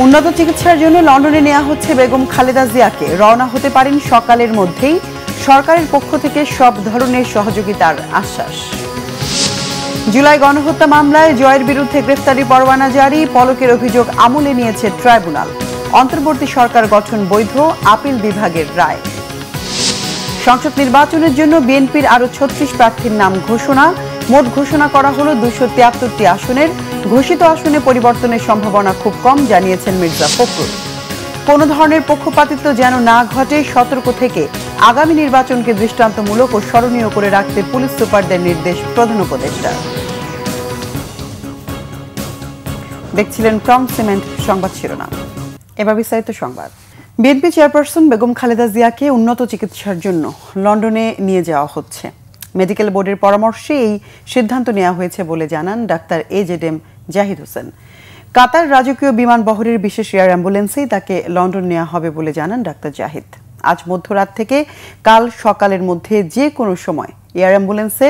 উন্নত চিকিৎসার জন্য লন্ডনে নেওয়া হচ্ছে বেগম খালেদা জিয়াকে। রওনা হতে পারেন সকালের মধ্যেই। সরকারের পক্ষ থেকে সব ধরনের সহযোগিতার আশ্বাস। জুলাই গণহত্যা মামলায় জয়ের বিরুদ্ধে গ্রেফতারি পরোয়ানা জারি। পলকের অভিযোগ আমলে নিয়েছে ট্রাইব্যুনাল। অন্তর্বর্তী সরকার গঠন বৈধ, আপিল বিভাগের রায়। সংসদ নির্বাচনের জন্য বিএনপির আরো ৩৬ প্রার্থীর নাম ঘোষণা। মোট ঘোষণা করা হলো ২৭৩টি আসনের। ঘোষিত আসনে পরিবর্তনের সম্ভাবনা খুব কম, জানিয়েছেন মির্জা ফখরুল। কোনো ধরনের পক্ষপাতিত্ব যেন না ঘটে, সতর্ক থেকে আগামী নির্বাচনকে দৃষ্টান্তমূলক ও স্মরণীয় করে রাখতে পুলিশ সুপারদের নির্দেশ প্রধান উপদেষ্টার। দেখছিলেন ক্রম সিমেন্ট সংবাদ শিরোনাম। এবার বিস্তারিত সংবাদ। বিএনপি চেয়ারপারসন বেগম খালেদা জিয়াকে উন্নত চিকিৎসার জন্য লন্ডনে নিয়ে যাওয়া হচ্ছে। মেডিকেল বোর্ডের পরামর্শে এই সিদ্ধান্ত নেওয়া হয়েছে বলে জানান ডাক্তার AZM জাহিদ হোসেন। কাতার রাজকীয় বিমান বহরের বিশেষ এয়ার অ্যাম্বুলেন্সেই তাকে লন্ডন নেওয়া হবে বলে জানান ডাক্তার জাহিদ। আজ মধ্যরাত থেকে কাল সকালের মধ্যে যে কোনো সময় এয়ার অ্যাম্বুলেন্সে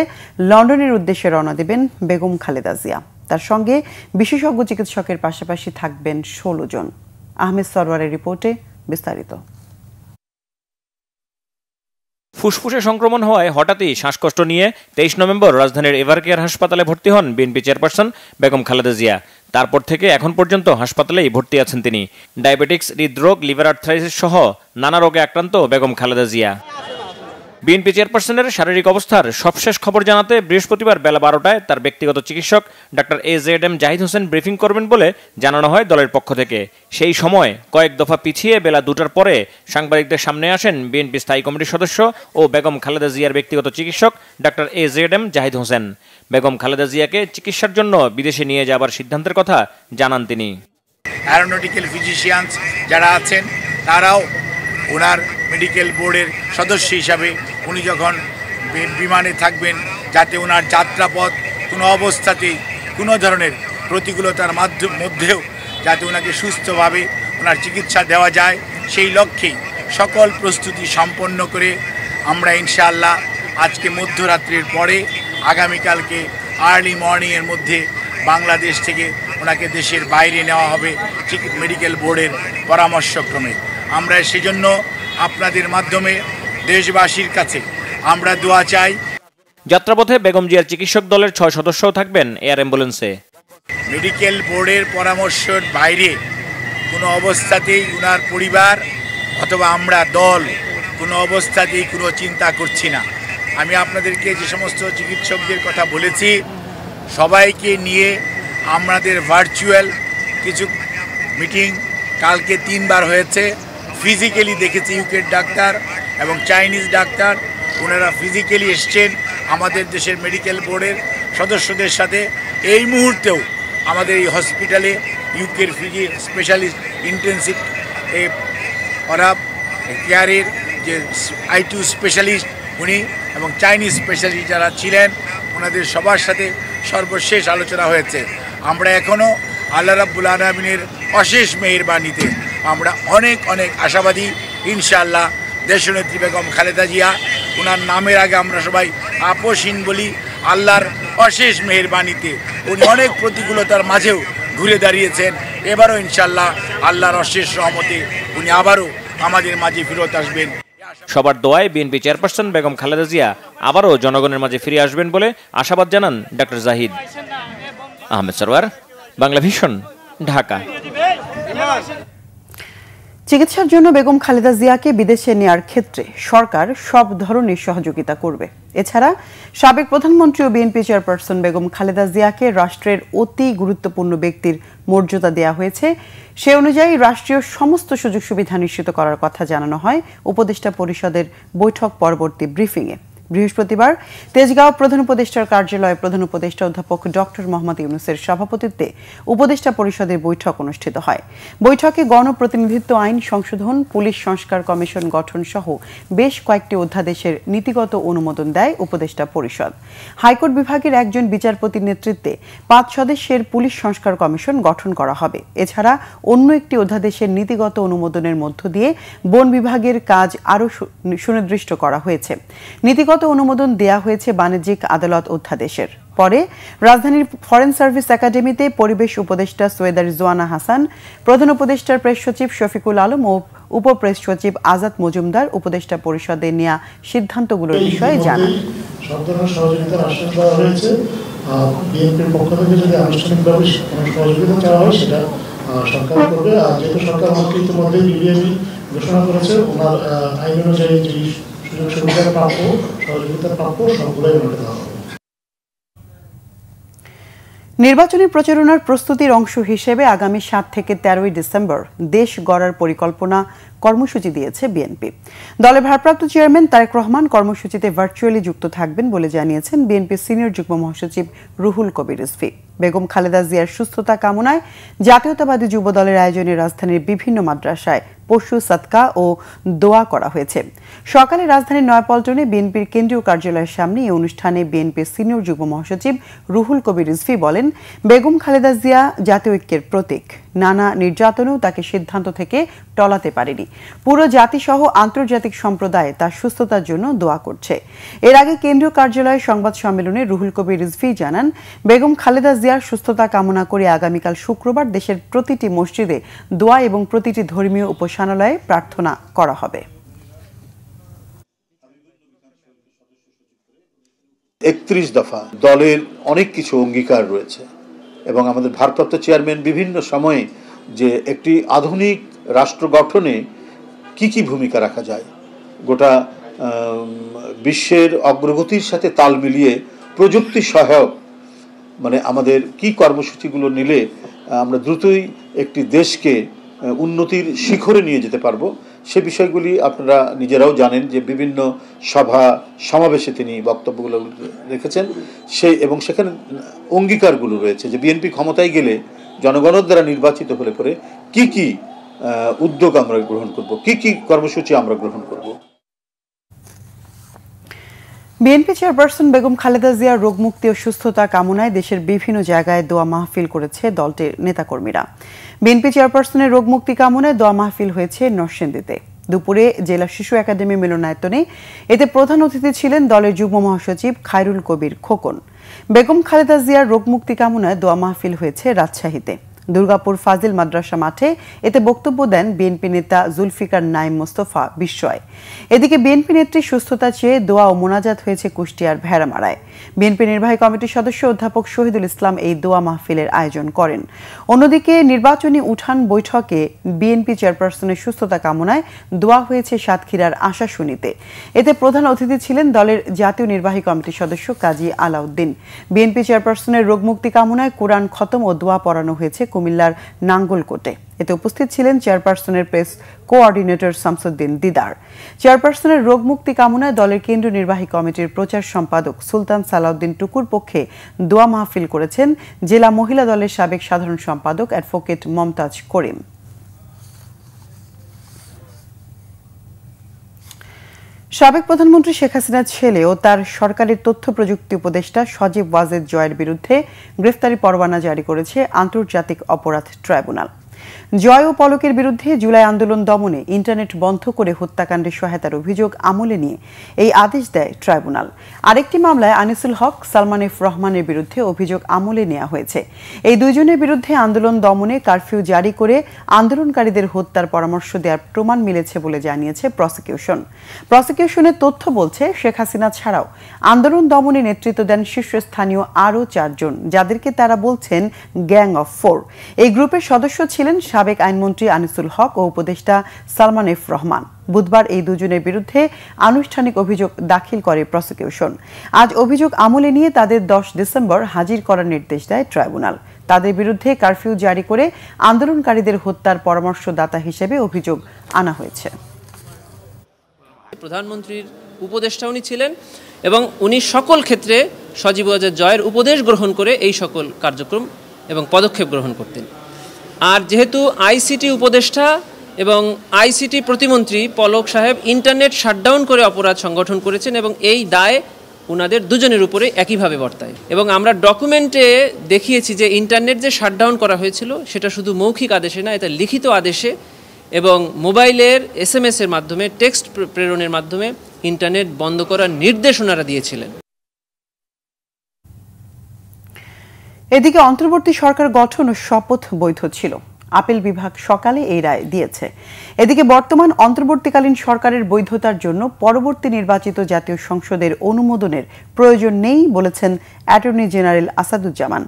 লন্ডনের উদ্দেশ্যে রওনা দেবেন বেগম খালেদা জিয়া। তার সঙ্গে বিশেষজ্ঞ চিকিৎসকের পাশাপাশি থাকবেন ১৬ জন। আহমেদ সরওয়ারের রিপোর্টে বিস্তারিত। ফুসফুসে সংক্রমণ হওয়ায় হঠাৎই শ্বাসকষ্ট নিয়ে ২৩ নভেম্বর রাজধানীর এভারকেয়ার হাসপাতালে ভর্তি হন বিএনপি চেয়ারপারসন বেগম খালেদা জিয়া। তারপর থেকে এখন পর্যন্ত হাসপাতালেই ভর্তি আছেন তিনি। ডায়াবেটিক্স, হৃদরোগ, লিভার আর্থ্রাইটিস সহ নানা রোগে আক্রান্ত বেগম খালেদা জিয়া। বিএনপি চেয়ারপারসনের শারীরিক অবস্থার সবশেষ খবর জানাতে বৃহস্পতিবার বেলা ১২টায় তার ব্যক্তিগত চিকিৎসক doctor AZM Zahid Hossain briefing করবেন বলে জানানো হয় দলের পক্ষ থেকে। সেই সময় কয়েক দফা পিছিয়ে বেলা ২টার পরে সাংবাদিকদের সামনে আসেন বিএনপি স্থায়ী কমিটির সদস্য ও বেগম খালেদা জিয়ার ব্যক্তিগত চিকিৎসক ডাক্তার AZM জাহিদ হোসেন। বেগম খালেদা জিয়াকে চিকিৎসার জন্য বিদেশে নিয়ে যাবার সিদ্ধান্তের কথা জানান তিনি। অ্যারোনটিক্যাল ফিজিশিয়ানস যারা আছেন তারাও ওনার মেডিকেল বোর্ডের সদস্য হিসাবে উনি যখন বিমানে থাকবেন, যাতে ওনার যাত্রাপথ কোনো অবস্থাতেই কোনো ধরনের প্রতিকূলতার মধ্যেও যাতে ওনাকে সুস্থভাবে ওনার চিকিৎসা দেওয়া যায়, সেই লক্ষ্যেই সকল প্রস্তুতি সম্পন্ন করে আমরা ইনশাআল্লাহ আজকে মধ্যরাত্রির পরে আগামীকালকে আর্লি মর্নিংয়ের মধ্যে বাংলাদেশ থেকে ওনাকে দেশের বাইরে নেওয়া হবে মেডিকেল বোর্ডের পরামর্শক্রমে। আমরা সেজন্য আপনাদের মাধ্যমে দেশবাসীর কাছে আমরা দোয়া চাই। যাত্রাপথে বেগম জিয়ার চিকিৎসক দলের ৬ সদস্যও থাকবেন এয়ার অ্যাম্বুলেন্সে। মেডিকেল বোর্ডের পরামর্শের বাইরে কোনো অবস্থাতেই ওনার পরিবার অথবা আমরা দল কোনো অবস্থাতেই কোনো চিন্তা করছি না। আমি আপনাদেরকে যে সমস্ত চিকিৎসকদের কথা বলেছি সবাইকে নিয়ে আমাদের ভার্চুয়াল কিছু মিটিং কালকে ৩ বার হয়েছে। ফিজিক্যালি দেখেছি ইউকের ডাক্তার এবং চাইনিজ ডাক্তার, ওনারা ফিজিক্যালি এসছেন আমাদের দেশের মেডিকেল বোর্ডের সদস্যদের সাথে। এই মুহূর্তেও আমাদের এই হসপিটালে ইউকের স্পেশালিস্ট ইন্টেন্সিভ কেয়ারের যে I2 স্পেশালিস্ট উনি এবং চাইনিজ স্পেশালিস্ট যারা ছিলেন ওনাদের সবার সাথে সর্বশেষ আলোচনা হয়েছে। আমরা এখনও আল্লাহ রাব্বুল আলামিনের অশেষ মেহেরবানিতে আমরা অনেক আশাবাদী। ইনশাআল্লাহ দেশনেত্রী বেগম খালেদা জিয়া, ওনার নামের আগে আমরা সবাই আপসহীন বলি, আল্লাহর অশেষ মেহেরবানিতে উনি অনেক প্রতিকূলতার মাঝেও ঘুরে দাঁড়িয়েছেন। এবারও ইনশাআল্লাহ আল্লাহর অশেষ রহমতে উনি আবারও আমাদের মাঝে ফেরত আসবেন। সবার দোয়ায় বিএনপি চেয়ারপারসন বেগম খালেদা জিয়া আবারও জনগণের মাঝে ফিরে আসবেন বলে আশাবাদ জানান ডাক্তার জাহিদ। আহমেদ সরওয়ার, বাংলা ভিশন, ঢাকা। চিকিৎসার জন্য বেগম খালেদা জিয়াকে বিদেশে নেয়ার ক্ষেত্রে সরকার সব ধরনের সহযোগিতা করবে। এছাড়া সাবেক প্রধানমন্ত্রী ও বিএনপি চেয়ারপারসন বেগম খালেদা জিয়াকে রাষ্ট্রের অতি গুরুত্বপূর্ণ ব্যক্তির মর্যাদা দেওয়া হয়েছে। সে অনুযায়ী রাষ্ট্রীয় সমস্ত সুযোগ সুবিধা নিশ্চিত করার কথা জানানো হয় উপদেষ্টা পরিষদের বৈঠক পরবর্তী ব্রিফিংয়ে। বৃহস্পতিবার তেজগাঁও প্রধান উপদেষ্টার কার্যালয়ে প্রধান উপদেষ্টা অধ্যাপক ডক্টর মোহাম্মদ ইউনূসের সভাপতিত্বে উপদেষ্টা পরিষদের বৈঠক অনুষ্ঠিত হয়। বৈঠকে গণপ্রতিনিধিত্ব আইন সংশোধন, পুলিশ সংস্কার কমিশন গঠন সহ বেশ কয়েকটি অধ্যাদেশের নীতিগত অনুমোদন দেয় উপদেষ্টা পরিষদ। হাইকোর্ট বিভাগের একজন বিচারপতির নেতৃত্বে ৫ সদস্যের পুলিশ সংস্কার কমিশন গঠন করা হবে। এছাড়া অন্য একটি অধ্যাদেশের নীতিগত অনুমোদনের মধ্য দিয়ে বন বিভাগের কাজ আরও সুনির্দিষ্ট করা হয়েছে। নীতিগত অনুমোদন দেয়া হয়েছে বাণিজ্যিক আদালত অধ্যাদেশের। পরে রাজধানীর ফরেন সার্ভিস একাডেমিতে পরিবেশ উপদেষ্টা সৈয়দা রিজওয়ানা হাসান, প্রধান উপদেষ্টার প্রেস সচিব শফিকুল আলম ও উপপ্রেস সচিব আজাদ মজুমদার উপদেষ্টা পরিষদে নেওয়া সিদ্ধান্তগুলোর বিষয়ে জানান। সব ধরনের সহযোগিতার আশ্বাস দেওয়া হয়েছে। বিএনপির পক্ষ থেকে যদি আনুষ্ঠানিকভাবে সহযোগিতা চাওয়া হয় সেটা সরকার করবে। আর যেহেতু সরকার আমাকে ইতিমধ্যে বিবিএমই ঘোষণা করেছে, ওনার আইন অনুযায়ী যে সুযোগ সুবিধা প্রাপ্য, সহযোগিতা প্রাপ্য সবগুলোই ওনাকে দেওয়া হবে। নির্বাচনী প্রচারণার প্রস্তুতির অংশ হিসেবে আগামী ৭ থেকে ১৩ ডিসেম্বর দেশ গড়ার পরিকল্পনা কর্মসূচি দিয়েছে বিএনপি। দলের ভারপ্রাপ্ত চেয়ারম্যান তারেক রহমান কর্মসূচিতে ভার্চুয়ালি যুক্ত থাকবেন বলে জানিয়েছেন বিএনপির সিনিয়র যুগ্ম মহাসচিব রুহুল কবির রিজভী। বেগম খালেদা জিয়ার সুস্থতা কামনায় জাতীয়তাবাদী যুব দলের আয়োজনে রাজধানীর বিভিন্ন মাদ্রাসায় পশু সদকা ও দোয়া করা হয়েছে। সকালে রাজধানীর নয়াপল্টনে বিএনপির কেন্দ্রীয় কার্যালয়ের সামনে এই অনুষ্ঠানে বিএনপির সিনিয়র যুগ্ম মহাসচিব রুহুল কবির রিজভী বলেন, বেগম খালেদা জিয়া জাতীয় ঐক্যের প্রতীক। নানা নির্যাতনেও তাকে সিদ্ধান্ত থেকে টলাতে পারেনি। পুরো জাতিসহ আন্তর্জাতিক সম্প্রদায় তার সুস্থতার জন্য দোয়া করছে। এর আগে কেন্দ্রীয় কার্যালয়ে সংবাদ সম্মেলনে রুহুল কবির রিজভী জানান, বেগম খালেদা জিয়ার সুস্থতা কামনা করে আগামীকাল শুক্রবার দেশের প্রতিটি মসজিদে দোয়া এবং প্রতিটি ধর্মীয় উপাসনালয়ে প্রার্থনা করা হবে। ৩১ দফা দলের অনেক কিছু অঙ্গীকার রয়েছে এবং আমাদের ভারপ্রাপ্ত চেয়ারম্যান বিভিন্ন সময়ে যে একটি আধুনিক রাষ্ট্র গঠনে কি ভূমিকা রাখা যায়, গোটা বিশ্বের অগ্রগতির সাথে তাল মিলিয়ে প্রযুক্তি সহায়ক মানে আমাদের কি কর্মসূচিগুলো নিলে আমরা দ্রুতই একটি দেশকে উন্নতির শিখরে নিয়ে যেতে পারবো, সে বিষয়গুলি আপনারা নিজেরাও জানেন যে বিভিন্ন সভা সমাবেশে তিনি বক্তব্যগুলো রেখেছেন। এবং সেখানে অঙ্গীকারগুলো রয়েছে যে বিএনপি ক্ষমতায় গেলে জনগণের দ্বারা নির্বাচিত হলে পরে কি উদ্যোগ আমরা গ্রহণ করব, কি কর্মসূচি আমরা গ্রহণ করব। বিএনপি চেয়ারপারসন বেগম খালেদা জিয়ার রোগমুক্তি ও সুস্থতা কামনায় দেশের বিভিন্ন জায়গায় দোয়া মাহফিল করেছে দলটির নেতাকর্মীরা। বিএনপি চেয়ারপারসনের রোগমুক্তি কামনায় দোয়া মাহফিল হয়েছে নরসিংদীতে। দুপুরে জেলা শিশু একাডেমি মিলনায়তনে এতে প্রধান অতিথি ছিলেন দলের যুগ্ম মহাসচিব খায়রুল কবির খোকন। বেগম খালেদা জিয়ার রোগমুক্তি কামনায় দোয়া মাহফিল হয়েছে রাজশাহীতে। দুর্গাপুর ফাজিল মাদ্রাসা মাঠে এতে বক্তব্য দেন বিএনপি নেতা জুলফিকার নাইম মোস্তফা বিস্ময়। এদিকে বিএনপি নেত্রীর সুস্থতা চেয়ে দোয়া ও মোনাজাত হয়েছে কুষ্টিয়ার ভেড়ামারায়। বিএনপি নির্বাহী কমিটির সদস্য অধ্যাপক শহীদুল ইসলাম এই দোয়া মাহফিলের আয়োজন করেন। অন্যদিকে নির্বাচনী উঠান বৈঠকে বিএনপি চেয়ারপারসনের সুস্থতা কামনায় দোয়া হয়েছে সাতক্ষীরার আশাশুনিতে। এতে প্রধান অতিথি ছিলেন দলের জাতীয় নির্বাহী কমিটির সদস্য কাজী আলাউদ্দিন। বিএনপি চেয়ারপারসনের রোগমুক্তি কামনায় কোরআন খতম ও দোয়া পড়ানো হয়েছে কুমিল্লার নাঙ্গলকোটে। এতে উপস্থিত ছিলেন চেয়ারপারসনের প্রেস কোঅর্ডিনেটর শামসুদ্দিন দিদার। চেয়ারপারসনের রোগমুক্তি কামনায় দলের কেন্দ্রীয় নির্বাহী কমিটির প্রচার সম্পাদক সুলতান সালাউদ্দিন টুকুর পক্ষে দোয়া মাহফিল করেছেন জেলা মহিলা দলের সাবেক সাধারণ সম্পাদক অ্যাডভোকেট মমতাজ করিম। সাবেক প্রধানমন্ত্রী শেখ হাসিনার ছেলে ও তার সরকারের তথ্য প্রযুক্তি উপদেষ্টা সজীব ওয়াজেদ জয়ের বিরুদ্ধে গ্রেফতারি পরোয়ানা জারি করেছে আন্তর্জাতিক অপরাধ ট্রাইব্যুনাল। জয় ও পলকের বিরুদ্ধে জুলাই আন্দোলন দমনে ইন্টারনেট বন্ধ করে হত্যাকাণ্ডে সহায়তার অভিযোগ আমলে নিয়ে এই আদেশ দেয় ট্রাইব্যুনাল। আরেকটি মামলায় আনিসুল হক, সালমান এফ রহমানের বিরুদ্ধে অভিযোগ আমলে নেওয়া হয়েছে। এই দুইজনের বিরুদ্ধে আন্দোলন দমনে কারফিউ জারি করে আন্দোলনকারীদের হত্যার পরামর্শ দেওয়ার প্রমাণ মিলেছে বলে জানিয়েছে প্রসিকিউশনের তথ্য বলছে শেখ হাসিনা ছাড়াও আন্দোলন দমনে নেতৃত্ব দেন শীর্ষস্থানীয় আরও 4 জন, যাদেরকে তারা বলছেন গ্যাং অফ 4। এই গ্রুপের সদস্য ছিলেন সাবেক আইনমন্ত্রী আনিসুল হক ও উপদেষ্টা সালমান এফ রহমান। বুধবার এই দুজনের বিরুদ্ধে আনুষ্ঠানিক অভিযোগ দাখিল করে প্রসিকিউশন। আজ অভিযোগ আমলে নিয়ে তাদের 10 ডিসেম্বর হাজির করার নির্দেশ দেয় ট্রাইব্যুনাল। তাদের বিরুদ্ধে কারফিউ জারি করে আন্দোলনকারীদের হত্যার পরামর্শদাতা হিসেবে অভিযোগ আনা হয়েছে। প্রধানমন্ত্রীর উপদেষ্টা উনি ছিলেন এবং উনি সকল ক্ষেত্রে সজীব ওয়াজেদ জয়ের উপদেশ গ্রহণ করে এই সকল কার্যক্রম এবং পদক্ষেপ গ্রহণ করতেন। আর যেহেতু আইসিটি উপদেষ্টা এবং আইসিটি প্রতিমন্ত্রী পলক সাহেব ইন্টারনেট শাটডাউন করে অপরাধ সংগঠন করেছেন এবং এই দায় ওনাদের দুজনের উপরে একইভাবে বর্তায়। এবং আমরা ডকুমেন্টে দেখিয়েছি যে ইন্টারনেট যে শাটডাউন করা হয়েছিল সেটা শুধু মৌখিক আদেশে না, এটা লিখিত আদেশে এবং মোবাইলের SMS এর মাধ্যমে, টেক্সট প্রেরণের মাধ্যমে ইন্টারনেট বন্ধ করার নির্দেশ ওনারা দিয়েছিলেন। এদিকে অন্তর্বর্তী সরকার গঠন ও শপথ বৈধ ছিল। আপিল বিভাগ সকালে এই রায় দিয়েছে। এদিকে বর্তমান অন্তর্বর্তীকালীন সরকারের বৈধতার জন্য পরবর্তী নির্বাচিত জাতীয় সংসদের অনুমোদনের প্রয়োজন নেই বলেছেন অ্যাটর্নি জেনারেল আসাদুজ্জামান।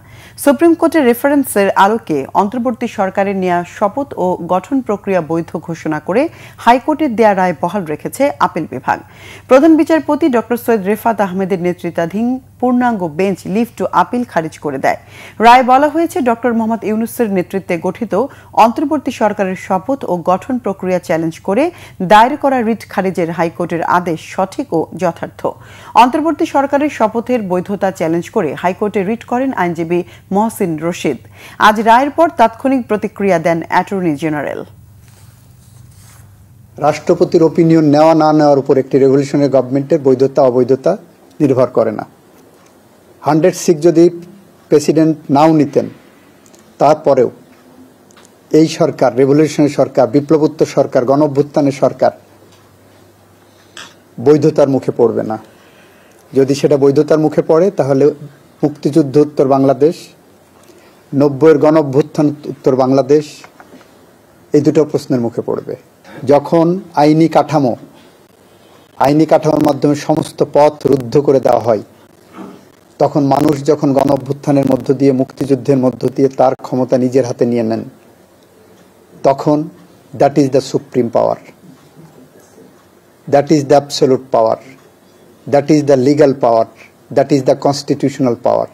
সুপ্রিম কোর্টের রেফারেন্সের আলোকে অন্তর্বর্তী সরকারের নেওয়া শপথ ও গঠন প্রক্রিয়া বৈধ ঘোষণা করে হাইকোর্টের দেয়া রায় বহাল রেখেছে আপিল বিভাগ। প্রধান বিচারপতি ডক্টর সৈয়দ রেফাত আহমেদের নেতৃত্বাধীন পূর্ণাঙ্গ বেঞ্চ লিভ টু আপিল খারিজ করে দেয়। রায় বলা হয়েছে, ডক্টর মোহাম্মদ ইউনূসের নেতৃত্বে গঠিত অন্তর্বর্তী সরকারের শপথ ও গঠন প্রক্রিয়া চ্যালেঞ্জ করে দায়ের করা রিট খারিজের হাইকোর্টের আদেশ সঠিক ও যথার্থ। অন্তর্বর্তী সরকারের শপথের বৈধতা চ্যালেঞ্জ করে হাইকোর্টে রিট করেন আইনজীবী মহসিন রশিদ। আজ রায়ের পর তাৎক্ষণিক প্রতিক্রিয়া দেন অ্যাটর্নি জেনারেল। রাষ্ট্রপতির ওপিনিয়ন নেওয়া না নেওয়ার উপর একটি রেভলিউশনারি গভর্নমেন্টের বৈধতা অবৈধতা নির্ভর করে না। 106 যদি প্রেসিডেন্ট নাও নিতেন, তারপরেও এই সরকার, রেভলিউশনারি সরকার, বিপ্লবোত্তর সরকার, গণঅভ্যুত্থানের সরকার বৈধতার মুখে পড়বে না। যদি সেটা বৈধতার মুখে পড়ে, তাহলে মুক্তিযুদ্ধ উত্তর বাংলাদেশ, 90-এর গণঅভ্যুত্থান উত্তর বাংলাদেশ, এই দুটো প্রশ্নের মুখে পড়বে। যখন আইনি কাঠামোর মাধ্যমে সমস্ত পথ রুদ্ধ করে দেওয়া হয়, তখন মানুষ যখন গণঅভ্যুত্থানের মধ্য দিয়ে, মুক্তিযুদ্ধের মধ্য দিয়ে তার ক্ষমতা নিজের হাতে নিয়ে নেন, তখন that is the supreme power, that is the absolute power, that is the legal power, that is the constitutional পাওয়ার।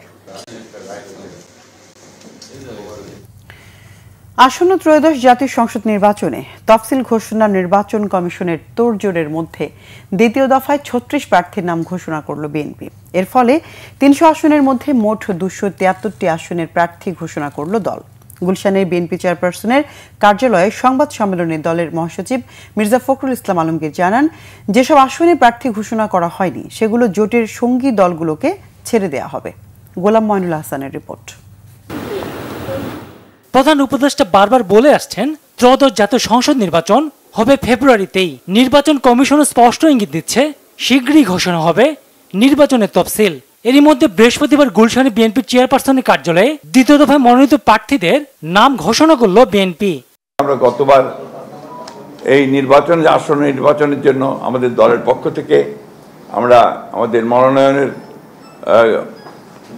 আসন্ন ত্রয়োদশ জাতীয় সংসদ নির্বাচনে তফসিল ঘোষণা নির্বাচন কমিশনের তোড়জোড়ের মধ্যে দ্বিতীয় দফায় 36 প্রার্থীর নাম ঘোষণা করল বিএনপি। এর ফলে 300 আসনের মধ্যে মোট 273টি আসনের প্রার্থী ঘোষণা করল দল। গুলশানের বিএনপি চেয়ারপারসনের কার্যালয়ে সংবাদ সম্মেলনে দলের মহাসচিব মির্জা ফখরুল ইসলাম আলমগীর জানান, যেসব আসনে প্রার্থী ঘোষণা করা হয়নি সেগুলো জোটের সঙ্গী দলগুলোকে ছেড়ে দেওয়া হবে। গোলাম মঈনুল হাসানের রিপোর্ট। প্রধান উপদেষ্টা বারবার বলে আসছেন, ত্রয়োদশ জাতীয় সংসদ নির্বাচন হবে ফেব্রুয়ারিতেই। নির্বাচন কমিশনও স্পষ্ট ইঙ্গিত দিচ্ছে, শীঘ্রই ঘোষণা হবে নির্বাচনের তফসিল। এরই মধ্যে বৃহস্পতিবার গুলশানে বিএনপি চেয়ারপারসনের কার্যালয়ে দ্বিতীয় দফায় মনোনীত প্রার্থীদের নাম ঘোষণা করল বিএনপি। আমরা গতবার এই আসন্ন নির্বাচনের জন্য আমাদের দলের পক্ষ থেকে আমরা আমাদের মনোনয়নের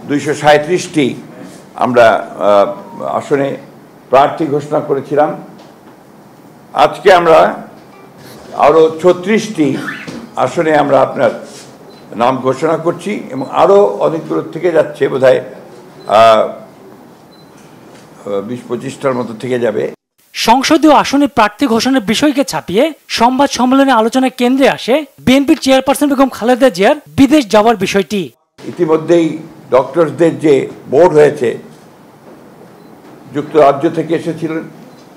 237টি আমরা আসনে প্রার্থী ঘোষণা করেছিলাম। আজকে আমরা আরও 36টি আসনে আমরা আপনার নাম ঘোষণা করছি এবং আরও অনেকগুলো থেকে যাচ্ছে, বোধহয় 20-25টার মতো থেকে যাবে। সংসদীয় আসনে প্রার্থী ঘোষণার বিষয়কে ছাপিয়ে সংবাদ সম্মেলনে আলোচনার কেন্দ্রে আসে বিএনপির চেয়ারপারসন বেগম খালেদা জিয়ার বিদেশ যাওয়ার বিষয়টি। ইতিমধ্যেই ডক্টরসদের যে বোর্ড হয়েছে, যুক্তরাজ্য থেকে এসেছিলেন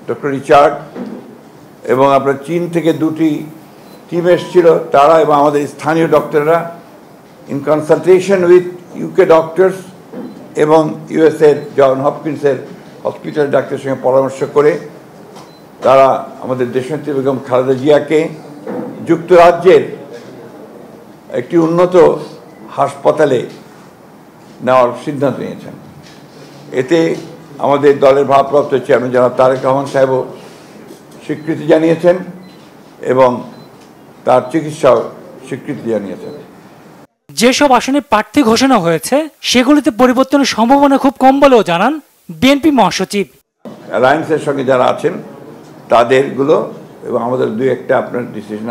ডক্টর রিচার্ড, এবং আপনার চীন থেকে 2টি টিম এসেছিল তারা, এবং আমাদের স্থানীয় ডক্টররা in consultation with UK doctors এবং ইউএসএর জন হপকিন্সের হসপিটাল ডাক্তারের সঙ্গে পরামর্শ করে তারা আমাদের দেশনেত্রী বেগম খালেদা জিয়াকে যুক্তরাজ্যের একটি উন্নত হাসপাতালে নেওয়ার সিদ্ধান্ত নিয়েছেন। এতে আমাদের দলের ভারপ্রাপ্ত চেয়ারম্যান জনাব তারেক রহমান সাহেবও স্বীকৃতি জানিয়েছেন এবং তার চিকিৎসাও স্বীকৃতি জানিয়েছেন। যেসব আসনে প্রার্থী ঘোষণা হয়েছে সেগুলিতে পরিবর্তনের সম্ভাবনা খুব কম বলেও জানান বিএনপি মহাসচিব। অ্যালায়েন্সের সঙ্গে যারা আছেন তাদেরগুলো এবং আমাদের 2-1টা আপনার ডিসিশন।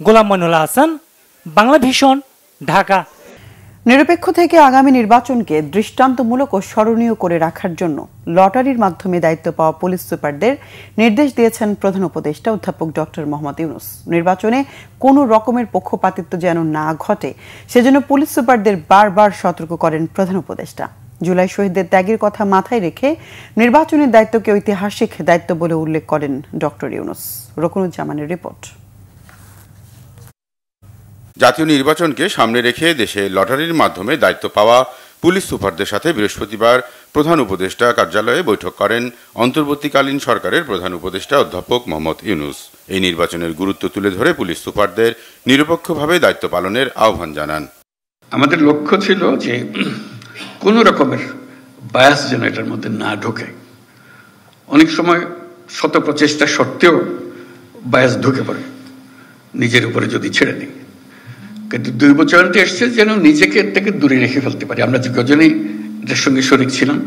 গোলাম মঈনুল হাসান, বাংলা ভিশন, ঢাকা। নিরপেক্ষ থেকে আগামী নির্বাচনকে দৃষ্টান্তমূলক ও স্মরণীয় করে রাখার জন্য লটারির মাধ্যমে দায়িত্ব পাওয়া পুলিশ সুপারদের নির্দেশ দিয়েছেন প্রধান উপদেষ্টা অধ্যাপক ডক্টর মোহাম্মদ ইউনূস। নির্বাচনে কোনো রকমের পক্ষপাতিত্ব যেন না ঘটে সেজন্য পুলিশ সুপারদের বারবার সতর্ক করেন প্রধান উপদেষ্টা। জুলাই শহীদদের ত্যাগের কথা মাথায় রেখে নির্বাচনের দায়িত্বকে ঐতিহাসিক দায়িত্ব বলে উল্লেখ করেন ডক্টর ইউনূস। রকুনুজ্জামানের রিপোর্ট। জাতীয় নির্বাচনকে সামনে রেখে দেশে লটারির মাধ্যমে দায়িত্ব পাওয়া পুলিশ সুপারদের সাথে বৃহস্পতিবার প্রধান উপদেষ্টা কার্যালয়ে বৈঠক করেন অন্তর্বর্তীকালীন সরকারের প্রধান উপদেষ্টা অধ্যাপক মোহাম্মদ ইউনূস। এই নির্বাচনের গুরুত্ব তুলে ধরে পুলিশ সুপারদের নিরপেক্ষভাবে দায়িত্ব পালনের আহ্বান জানান। আমাদের লক্ষ্য ছিল যে কোনো রকমের বায়াস যেন এটার মধ্যে না ঢোকে। অনেক সময় শত প্রচেষ্টা সত্ত্বেও বায়াস ঢুকে পড়ে নিজের উপরে যদি ছেড়ে দিই। কিন্তু দৈবচয়নটি এসছে যেন নিজেকে থেকে দূরে রেখে ফেলতে পারি। আমরা যে কজনেই এটার সঙ্গে শরিক ছিলাম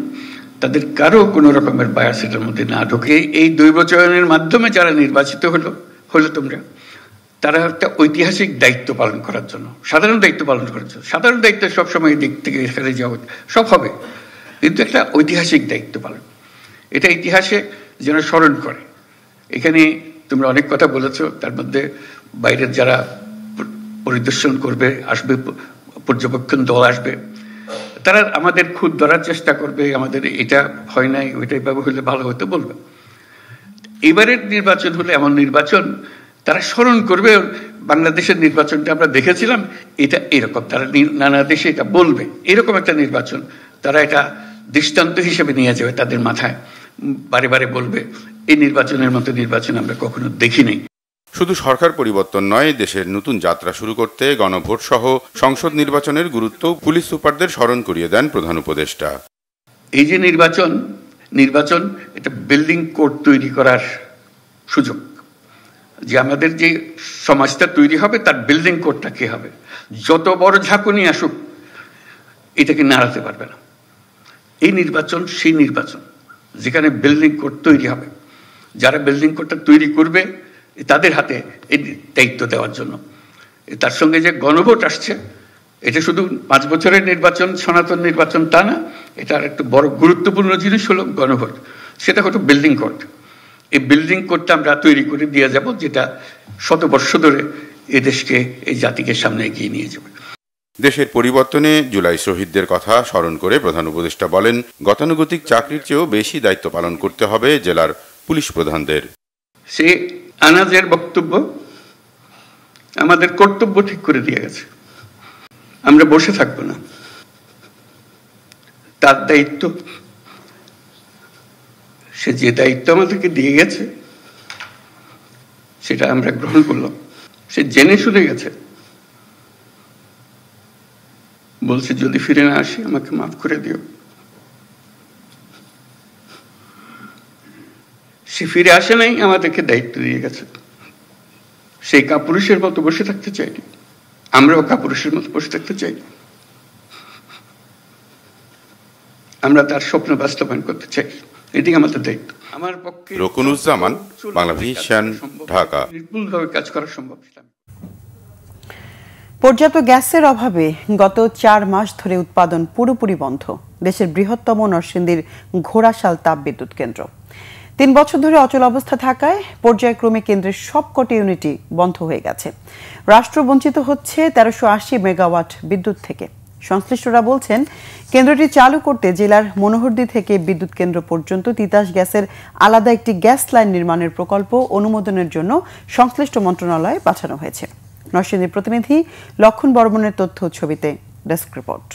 তাদের কারো কোনো রকমের বায়াস এটার মধ্যে না ঢোকে। এই দৈবচয়নের মাধ্যমে যারা নির্বাচিত হলো তোমরা, তারা একটা ঐতিহাসিক দায়িত্ব পালন করার জন্য, সাধারণ দায়িত্ব পালন করার জন্য। সাধারণ দায়িত্ব সবসময় দিক থেকে এখানে যাওয়া সব হবে, কিন্তু একটা ঐতিহাসিক দায়িত্ব পালন, এটা ইতিহাসে যেন স্মরণ করে। এখানে তোমরা অনেক কথা বলেছো, তার মধ্যে বাইরের যারা পরিদর্শন করবে আসবে, পর্যবেক্ষণ দল আসবে, তারা আমাদের খুদ ধরার চেষ্টা করবে, আমাদের এটা হয় নাই ওইটাই ভাবে হলে ভালো হতো বলবে। এবারের নির্বাচন হলে এমন নির্বাচন তারা স্মরণ করবে, বাংলাদেশের নির্বাচনটা আমরা দেখেছিলাম এটা এরকম, তারা নানা দেশে এটা বলবে, এরকম একটা নির্বাচন তারা এটা দৃষ্টান্ত হিসেবে নিয়ে যাবে তাদের মাথায়, বারে বারে বলবে এই নির্বাচনের মতো নির্বাচন আমরা কখনো দেখিনি। শুধু সরকার পরিবর্তন নয়, দেশের নতুন যাত্রা শুরু করতে গণভোট সহ সংসদ নির্বাচনের গুরুত্ব পুলিশ সুপারদের স্মরণ করিয়ে দেন প্রধান উপদেষ্টা। এই যে নির্বাচন এটা বিল্ডিং কোড তৈরি করার সুযোগ, যে আমাদের যে সমাজটা তৈরি হবে তার বিল্ডিং কোডটা কি হবে। যত বড় ঝাঁকুনি আসুক এটাকে নাড়াতে পারবে না। এই নির্বাচন সেই নির্বাচন যেখানে বিল্ডিং কোড তৈরি হবে, যারা বিল্ডিং কোডটা তৈরি করবে তাদের হাতে এই দায়িত্ব দেওয়ার জন্য। তার সঙ্গে যে গণভোট আসছে, এটা শুধু 5 বছরের নির্বাচন, সনাতন নির্বাচন তা না, এটার একটা বড় গুরুত্বপূর্ণ জিনিস হলো গণভোট, সেটা হলো বিল্ডিং কোড। এই বিল্ডিং কোডটা আমরা তৈরি করে দিয়ে যাব, যেটা শত বর্ষ ধরে এই দেশকে, এই জাতিকে সামনে এগিয়ে নিয়ে যাবে। দেশের পরিবর্তনে জুলাই শহীদদের কথা স্মরণ করে প্রধান উপদেষ্টা বলেন, গতানুগতিক চাকরির চেয়েও বেশি দায়িত্ব পালন করতে হবে জেলার পুলিশ প্রধানদের। সে আনাজের বক্তব্য আমাদের কর্তব্য ঠিক করে দিয়ে গেছে, আমরা বসে থাকবো না। তার দায়িত্ব, সে যে দায়িত্ব আমাদেরকে দিয়ে গেছে সেটা আমরা গ্রহণ করলাম। সে জেনে শুনে গেছে, বলছে যদি ফিরে না আসি আমাকে মাফ করে দিও। সে ফিরে আসে নাই, আমাদেরকে দায়িত্ব দিয়ে গেছে। সেই কাপুরুষের মতো বসে থাকতে চাইনি, আমরাও কাপুরুষের মতো বসে থাকতে চাইনি। আমরা তার স্বপ্ন বাস্তবায়ন করতে চাই, এটি আমাদের দায়িত্ব। আমার পক্ষে রকুনুজ্জামান, বাংলা ভিশন, ঢাকা। নির্ভুলভাবে কাজ করা সম্ভব। পর্যাপ্ত গ্যাসের অভাবে গত 4 মাস ধরে উৎপাদন পুরোপুরি বন্ধ দেশের বৃহত্তম নরসিংদীর ঘোড়াশাল তাপবিদ্যুৎ কেন্দ্র। 3 বছর ধরে অচল অবস্থা থাকায় পর্যায়ক্রমে কেন্দ্রের সবকটি ইউনিটই বন্ধ হয়ে গেছে। রাষ্ট্র বঞ্চিত হচ্ছে 1380 মেগাওয়াট বিদ্যুৎ থেকে। সংশ্লিষ্টরা বলছেন, কেন্দ্রটি চালু করতে জেলার মনোহরদী থেকে বিদ্যুৎ কেন্দ্র পর্যন্ত তিতাস গ্যাসের আলাদা একটি গ্যাস লাইন নির্মাণের প্রকল্প অনুমোদনের জন্য সংশ্লিষ্ট মন্ত্রণালয়ে পাঠানো হয়েছে। নরসিংদীর প্রতিনিধি লক্ষণ বর্মনের তথ্য ছবিতে ডেস্ক রিপোর্ট।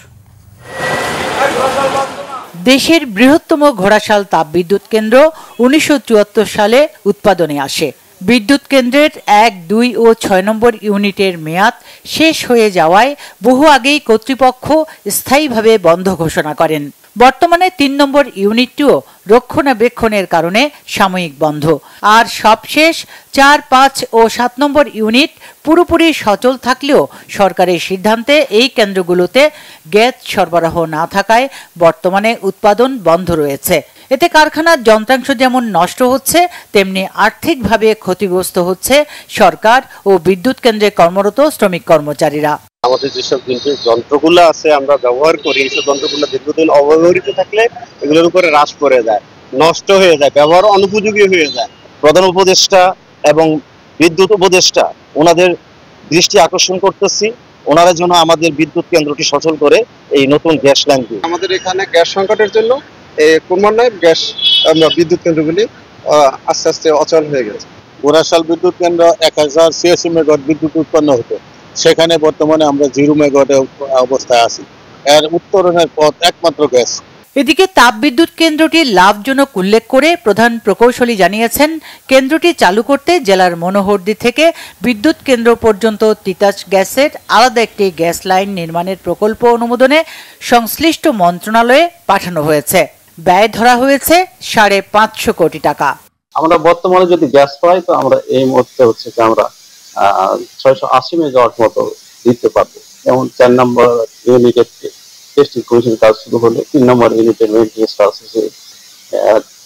দেশের বৃহত্তম ঘোড়াশাল তাপবিদ্যুৎ কেন্দ্র 1974 সালে উৎপাদনে আসে। বিদ্যুৎ কেন্দ্রের 1, 2 ও 6 নম্বর ইউনিটের মেয়াদ শেষ হয়ে যাওয়ায় বহু আগেই কর্তৃপক্ষ স্থায়ীভাবে বন্ধ ঘোষণা করেন। বর্তমানে 3 নম্বর ইউনিটটিও রক্ষণাবেক্ষণের কারণে সাময়িক বন্ধ। আর সবশেষ 4, 5 ও 7 নম্বর ইউনিট পুরোপুরি সচল থাকলেও সরকারের সিদ্ধান্তে এই কেন্দ্রগুলোতে গ্যাস সরবরাহ না থাকায় বর্তমানে উৎপাদন বন্ধ রয়েছে। এতে কারখানার যন্ত্রাংশ যেমন নষ্ট হচ্ছে, তেমনি আর্থিকভাবে ক্ষতিগ্রস্ত হচ্ছে সরকার ও বিদ্যুৎ কেন্দ্রে কর্মরত শ্রমিক কর্মচারীরা। আমাদের যেসব যন্ত্রগুলো আছে আমরা ব্যবহার করি, এইসব যন্ত্রগুলো দীর্ঘদিন অব্যবহৃত থাকলে এগুলোর উপরে হ্রাস করে যায়, নষ্ট হয়ে যায়, ব্যবহার অনুপযোগী হয়ে যায়। প্রধান উপদেষ্টা এবং বিদ্যুৎ উপদেষ্টা ওনাদের দৃষ্টি আকর্ষণ করতেছি, ওনারা যেন আমাদের বিদ্যুৎ কেন্দ্রটি সচল করে এই নতুন গ্যাস লাইন দিয়ে। আমাদের এখানে গ্যাস সংকটের জন্য ক্রমান্বয়ে গ্যাস বিদ্যুৎ কেন্দ্রগুলি আস্তে আস্তে অচল হয়ে গেছে। ঘোড়াশাল বিদ্যুৎ কেন্দ্র 1086 মেগাওয়াট বিদ্যুৎ উৎপন্ন হতো, সেখানে বর্তমানে আমরা 0 মেগাওয়াটের অবস্থায় আছি। এর উত্তরণের পথ একমাত্র গ্যাস। এদিকে তাপবিদ্যুৎ কেন্দ্রটি লাভজনক উল্লেখ করে প্রধান প্রকৌশলী জানিয়েছেন, কেন্দ্রটি চালু করতে জেলার মনোহরদী থেকে বিদ্যুৎ কেন্দ্র পর্যন্ত তিতাস গ্যাসের আলাদা একটি গ্যাস লাইন নির্মাণের প্রকল্প অনুমোদনে সংশ্লিষ্ট মন্ত্রণালয়ে পাঠানো হয়েছে। ব্যয় ধরা হয়েছে 550 কোটি টাকা। আমরা বর্তমানে যদি গ্যাস পাই তো আমরা এই মুহূর্তে হচ্ছে যে আমরা 680 মেগাওয়াট মতো দিতে পারবো। যেমন 4 নম্বর ইউনিটের টেস্টিং কমিশন কাজ শুরু হলে 3 নম্বর ইউনিটের মেইনটেন্যান্স কাজ হচ্ছে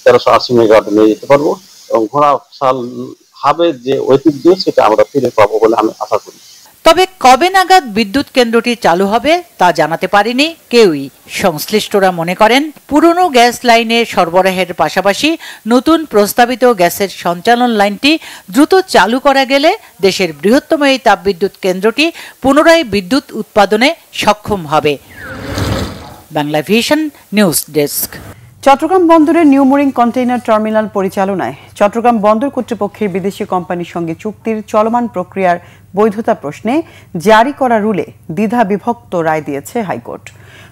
1380 মেগাওয়াট নিয়ে যেতে পারবো এবং ঘোড়াশাল হাবের যে ঐতিহ্য সেটা আমরা ফিরে পাবো বলে আমি আশা করি। তবে কবে নাগাদ বিদ্যুৎ কেন্দ্রটি চালু হবে তা জানাতে পারেনি কেউই। সংশ্লিষ্টরা মনে করেন, পুরনো গ্যাস লাইনের সরবরাহের পাশাপাশি নতুন প্রস্তাবিত গ্যাসের সঞ্চালন লাইনটি দ্রুত চালু করা গেলে দেশের বৃহত্তম এই তাপবিদ্যুৎ কেন্দ্রটি পুনরায় বিদ্যুৎ উৎপাদনে সক্ষম হবে। Bangla vision news desk. Chittagong বন্দরের নিউ মোরিং কন্টেইনার টার্মিনাল পরিচালনায় চট্টগ্রাম বন্দর কর্তৃপক্ষের বিদেশি কোম্পানির সঙ্গে চুক্তির চলমান প্রক্রিয়ার বৈধতা প্রশ্নে জারি করা রুলে দ্বিধা বিভক্ত রায় দিয়েছে হাইকোর্ট।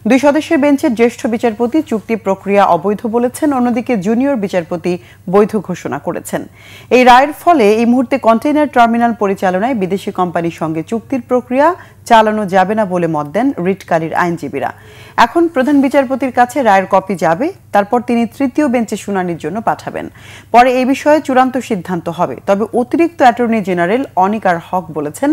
2 সদস্যের বেঞ্চের জ্যেষ্ঠ বিচারপতি চুক্তি প্রক্রিয়া অবৈধ বলেছেন, অন্যদিকে জুনিয়র বিচারপতি বৈধ ঘোষণা করেছেন। এই রায়ের ফলে এই মুহূর্তে কন্টেইনার টার্মিনাল পরিচালনায় বিদেশি কোম্পানির সঙ্গে চুক্তির প্রক্রিয়া চালানো যাবে না বলে মত দেন রিটকারীর আইনজীবীরা। এখন প্রধান বিচারপতির কাছে রায়ের কপি যাবে, তারপর তিনি তৃতীয় বেঞ্চে শুনানির জন্য পাঠাবেন। পরে এই বিষয়ে চূড়ান্ত সিদ্ধান্ত হবে। তবে অতিরিক্ত অ্যাটর্নি জেনারেল অনিকার হক বলেছেন,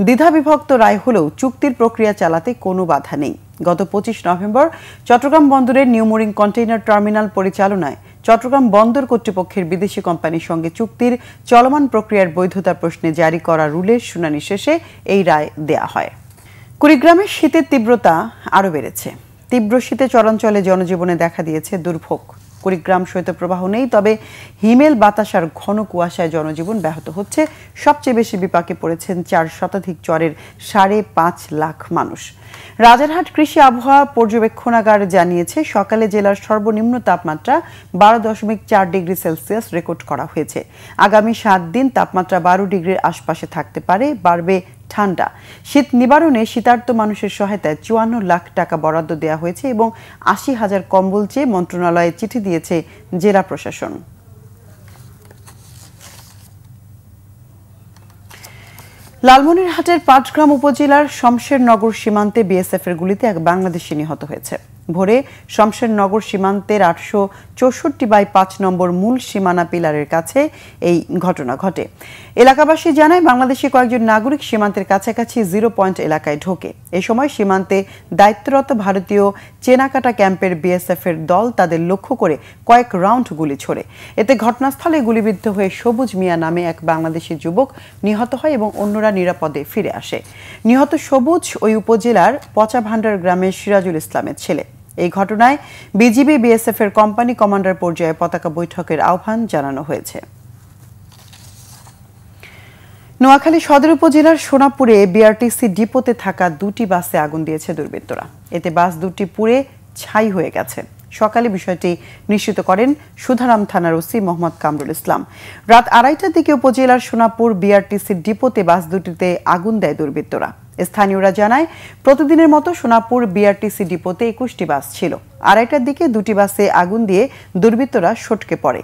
দ্বিধাবিভক্ত রায় হলেও চুক্তির প্রক্রিয়া চালাতে কোনো বাধা নেই। গত 25 নভেম্বর চট্টগ্রাম বন্দরের নিউ মোরিং কন্টেইনার টার্মিনাল পরিচালনায় চট্টগ্রাম বন্দর কর্তৃপক্ষের বিদেশি কোম্পানির সঙ্গে চুক্তির চলমান প্রক্রিয়ার বৈধতা প্রশ্নে জারি করা রুলের শুনানি শেষে এই রায় দেয়া হয়। কুড়িগ্রামের শীতের তীব্রতা আরও বেড়েছে। তীব্র শীতে চরাঞ্চলে জনজীবনে দেখা দিয়েছে দুর্ভোগ। কুড়িগ্রাম শৈত্যপ্রবাহ নেই, তবে হিমেল বাতাস আর ঘন কুয়াশায় জনজীবন ব্যাহত হচ্ছে। সবচেয়ে বেশি বিপাকে পড়েছেন 4 শতাধিক চরের 5.5 লাখ মানুষ। রাজারহাট কৃষি আবহাওয়া পর্যবেক্ষণাগার জানিয়েছে, সকালে জেলার সর্বনিম্ন তাপমাত্রা 12.4 ডিগ্রি সেলসিয়াস রেকর্ড করা হয়েছে। আগামী 7 দিন তাপমাত্রা 12 ডিগ্রির আশপাশে থাকতে পারে, বাড়বে ঠান্ডা। শীত নিবারণে শীতার্ত মানুষের সহায়তায় 54 লাখ টাকা বরাদ্দ দেওয়া হয়েছে এবং 80,000 কম্বল চেয়ে মন্ত্রণালয়ে চিঠি দিয়েছে জেলা প্রশাসন। লালমনিরহাটের পাটগ্রাম উপজেলার শমশেরনগর সীমান্তে বিএসএফ এর গুলিতে এক বাংলাদেশি নিহত হয়েছে। ভোরে শমশেরনগর সীমান্তের 864/5 নম্বর মূল সীমানা পিলারের কাছে এই ঘটনা ঘটে। এলাকাবাসী জানায়, বাংলাদেশি কয়েকজন নাগরিক সীমান্তের কাছাকাছি 0 পয়েন্ট এলাকায় ঢোকে। এ সময় সীমান্তে দায়িত্বরত ভারতীয় চেনাকাটা ক্যাম্পের বিএসএফ এর দল তাদের লক্ষ্য করে কয়েক রাউন্ড গুলি ছোড়ে। এতে ঘটনাস্থলে গুলিবিদ্ধ হয়ে সবুজ মিয়া নামে এক বাংলাদেশি যুবক নিহত হয় এবং অন্যরা নিরাপদে ফিরে আসে। নিহত সবুজ ওই উপজেলার পচাভান্ডার গ্রামের সিরাজুল ইসলামের ছেলে। এই ঘটনায় বিজিবি বিএসএফ এর কোম্পানি কমান্ডার পর্যায়ে পতাকা বৈঠকের আহ্বান জানানো হয়েছে। নোয়াখালী সদর উপজেলার সোনাপুরে বিআরটিসি ডিপোতে থাকা 2টি বাসে আগুন দিয়েছে দুর্বৃত্তরা। এতে বাস 2টি পুড়ে ছাই হয়ে গেছে। সকালে বিষয়টি নিশ্চিত করেন সুধারাম থানার ওসি মোহাম্মদ কামরুল ইসলাম। রাত 2:30টার দিকে উপজেলার সোনাপুর বিআরটিসি ডিপোতে বাস 2টিতে আগুন দেয় দুর্বৃত্তরা। স্থানীয়রা জানায়, প্রতিদিনের মতো সোনাপুর বিআরটিসি ডিপোতে 21টি বাস ছিল। 2:30টার দিকে 2টি বাসে আগুন দিয়ে দুর্বৃত্তরা সটকে পড়ে।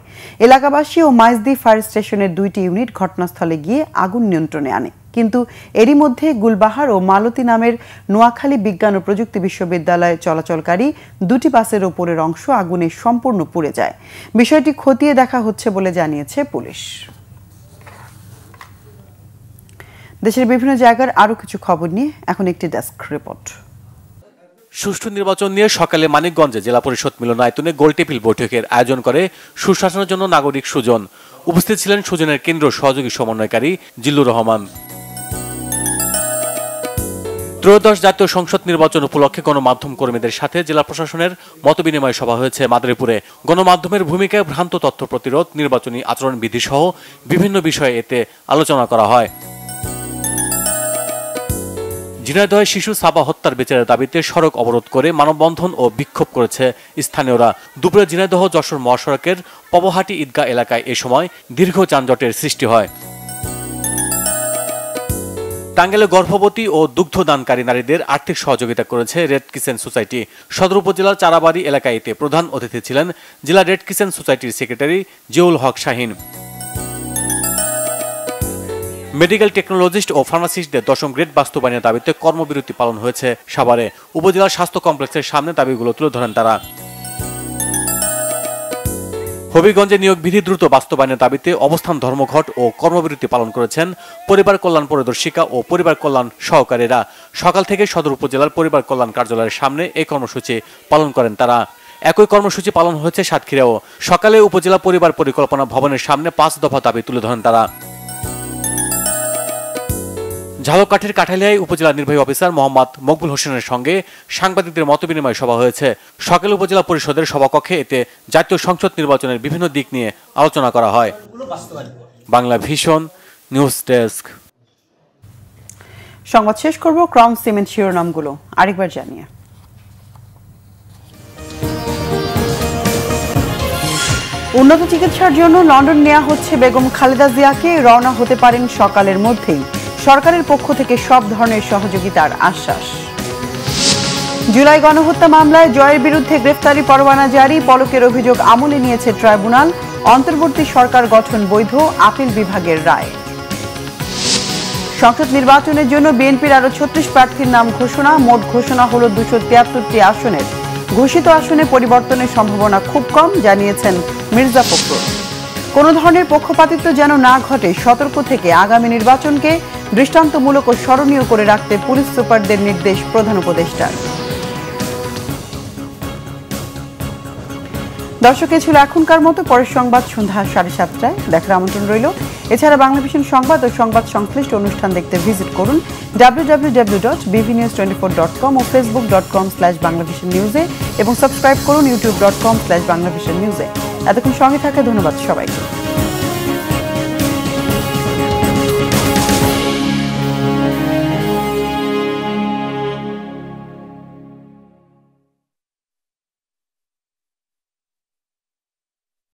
এলাকাবাসী ও মাইজদি ফায়ার স্টেশনের 2টি ইউনিট ঘটনাস্থলে গিয়ে আগুন নিয়ন্ত্রণে আনে। কিন্তু এরই মধ্যে গুলবাহার ও মালতী নামের নোয়াখালী বিজ্ঞান ও প্রযুক্তি বিশ্ববিদ্যালয়ে চলাচলকারী 2টি বাসের ওপরের অংশ আগুনে সম্পূর্ণ পুড়ে যায়। বিষয়টি খতিয়ে দেখা হচ্ছে বলে জানিয়েছে পুলিশ। দেশের বিভিন্ন জায়গার আরো কিছু খবর নিয়ে এখন একটি ডেস্ক রিপোর্ট। সুষ্ঠু নির্বাচন নিয়ে সকালে মানিকগঞ্জে জেলা পরিষদ মিলনায়তনে গোলটেবিল বৈঠকের আয়োজন করে সুশাসনের জন্য নাগরিক সুজন। উপস্থিত ছিলেন সুজনের কেন্দ্র সহযোগী সমন্বয়কারী জিল্লুর রহমান। ত্রয়োদশ জাতীয় সংসদ নির্বাচন উপলক্ষে গণমাধ্যম কর্মীদের সাথে জেলা প্রশাসনের মতবিনিময় সভা হয়েছে মাদারীপুরে। গণমাধ্যমের ভূমিকায় ভ্রান্ত তথ্য প্রতিরোধ, নির্বাচনী আচরণবিধি সহ বিভিন্ন বিষয়ে এতে আলোচনা করা হয়। ঝিনাইদহে শিশু সাবা হত্যার বিচারের দাবিতে সড়ক অবরোধ করে মানববন্ধন ও বিক্ষোভ করেছে স্থানীয়রা। দুপুরে ঝিনাইদহ যশোর মহাসড়কের পবহাটি ঈদগাহ এলাকায় এ সময় দীর্ঘ যানজটের সৃষ্টি হয়। টাঙ্গাইলে গর্ভবতী ও দুগ্ধদানকারী নারীদের আর্থিক সহযোগিতা করেছে রেড ক্রিসেন্ট সোসাইটি। সদর উপজেলার চারাবাড়ি এলাকায় এতে প্রধান অতিথি ছিলেন জেলা রেড ক্রিসেন্ট সোসাইটির সেক্রেটারি জিয়াউল হক শাহিন। মেডিকেল টেকনোলজিস্ট ও ফার্মাসিস্টদের 10ম গ্রেড বাস্তবায়নের দাবিতে কর্মবিরতি পালন হয়েছে সাভারে। উপজেলা স্বাস্থ্য কমপ্লেক্সের সামনে দাবিগুলো তুলে ধরেন তারা। হবিগঞ্জে নিয়োগ বিধি দ্রুত বাস্তবায়নের দাবিতে অবস্থান ধর্মঘট ও কর্মবিরতি পালন করেছেন পরিবার কল্যাণ পরিদর্শিকা ও পরিবার কল্যাণ সহকারীরা। সকাল থেকে সদর উপজেলার পরিবার কল্যাণ কার্যালয়ের সামনে এই কর্মসূচি পালন করেন তারা। একই কর্মসূচি পালন হয়েছে সাতক্ষীরাও। সকালে উপজেলা পরিবার পরিকল্পনা ভবনের সামনে 5 দফা দাবি তুলে ধরেন তারা। ঝালকাঠির কাঠালিয়ায় উপজেলা নির্বাহী অফিসার মোহাম্মদ মকবুল হোসেনের সঙ্গে সাংবাদিকদের মতবিনিময় সভা হয়েছে। সকালে উপজেলা পরিষদের সভাকক্ষে এতে জাতীয় সংসদ নির্বাচনের বিভিন্ন দিক নিয়ে আলোচনা করা হয়। Bangla vision news desk. সংবাদ শেষ করব ক্রাউন সিমেন্ট শিরোনামগুলো আরেকবার জানিয়ে। উন্নত চিকিৎসার জন্য লন্ডন নেওয়া হচ্ছে বেগম খালেদা জিয়াকে। রওনা হতে পারেন সকালের মধ্যেই। সরকারের পক্ষ থেকে সব ধরনের সহযোগিতার আশ্বাস। জুলাই গণহত্যা মামলায় জয়ের বিরুদ্ধে গ্রেফতারি পরোয়ানা জারি। পলকের অভিযোগ আমলে নিয়েছে ট্রাইব্যুনাল। অন্তর্বর্তী সরকার গঠন বৈধ, আপিল বিভাগের রায়। সংসদ নির্বাচনের জন্য বিএনপির আরো 36 প্রার্থীর নাম ঘোষণা। মোট ঘোষণা হল 273টি আসনের। ঘোষিত আসনে পরিবর্তনের সম্ভাবনা খুব কম, জানিয়েছেন মির্জা ফখরুল। কোনো ধরনের পক্ষপাতিত্ব যেন না ঘটে, সতর্ক থেকে আগামী নির্বাচনকে দৃষ্টান্তমূলক ও স্মরণীয় করে রাখতে পুলিশ সুপারদের নির্দেশ প্রধান উপদেষ্টার। দর্শক, ছিল এখনকার মতো। পরের সংবাদ সন্ধ্যা 7:30টায় দেখার আমন্ত্রণ রইল। এছাড়া বাংলা ভিশন সংবাদ ও সংবাদ সংশ্লিষ্ট অনুষ্ঠান দেখতে ভিজিট করুন www.bvnews24.com ও facebook.com/banglavisionnews-এ এবং সাবস্ক্রাইব করুন youtube.com/banglavisionnews-এ। এতক্ষণ সঙ্গে থাকা ধন্যবাদ সবাইকে।